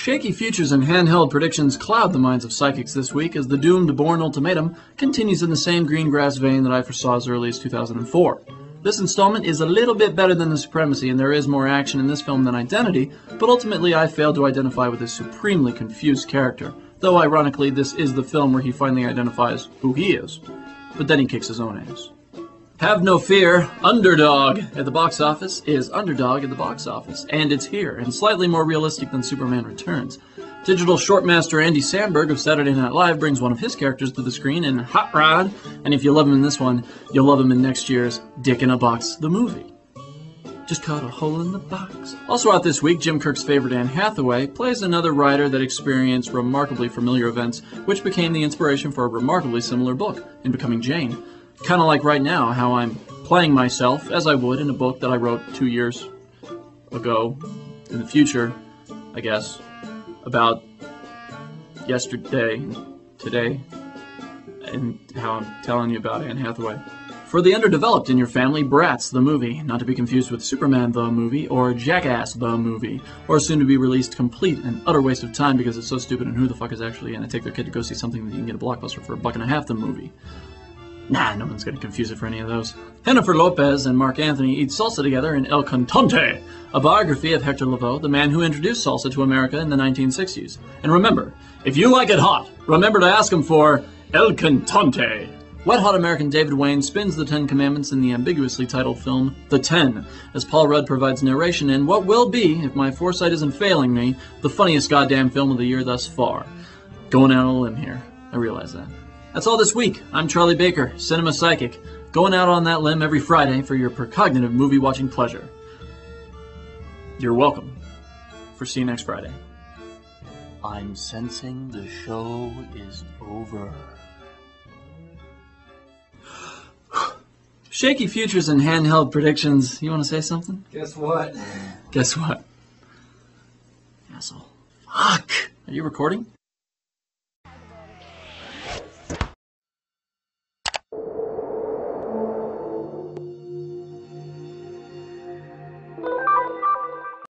Shaky futures and handheld predictions cloud the minds of psychics this week as the doomed Bourne Ultimatum continues in the same green grass vein that I foresaw as early as 2004. This installment is a little bit better than The Supremacy, and there is more action in this film than Identity, but ultimately I failed to identify with this supremely confused character, though ironically this is the film where he finally identifies who he is. But then he kicks his own ass. Have no fear, Underdog at the box office is Underdog at the box office, and it's here, and slightly more realistic than Superman Returns. Digital shortmaster Andy Samberg of Saturday Night Live brings one of his characters to the screen in Hot Rod, and if you love him in this one, you'll love him in next year's Dick in a Box, the movie. Just cut a hole in the box. Also out this week, Jim Kirk's favorite Anne Hathaway plays another writer that experienced remarkably familiar events, which became the inspiration for a remarkably similar book, in Becoming Jane. Kind of like right now, how I'm playing myself, as I would in a book that I wrote 2 years ago, in the future, I guess, about yesterday, today, and how I'm telling you about Anne Hathaway. For the underdeveloped in your family, Bratz, the movie, not to be confused with Superman, the movie, or Jackass, the movie, or soon to be released complete and utter waste of time because it's so stupid and who the fuck is actually going to take their kid to go see something that you can get a Blockbuster for $1.50, the movie. Nah, no one's going to confuse it for any of those. Jennifer Lopez and Mark Anthony eat salsa together in El Cantante, a biography of Hector Lavoe, the man who introduced salsa to America in the 1960s. And remember, if you like it hot, remember to ask him for El Cantante. Wet Hot American David Wayne spins the Ten Commandments in the ambiguously titled film The Ten, as Paul Rudd provides narration in what will be, if my foresight isn't failing me, the funniest goddamn film of the year thus far. Going out on a limb here, I realize that. That's all this week. I'm Charlie Baker, Cinema Psychic, going out on that limb every Friday for your precognitive movie-watching pleasure. You're welcome. For see you next Friday. I'm sensing the show is over. Shaky futures and handheld predictions. You want to say something? Guess what? Guess what? Asshole. Fuck! Are you recording?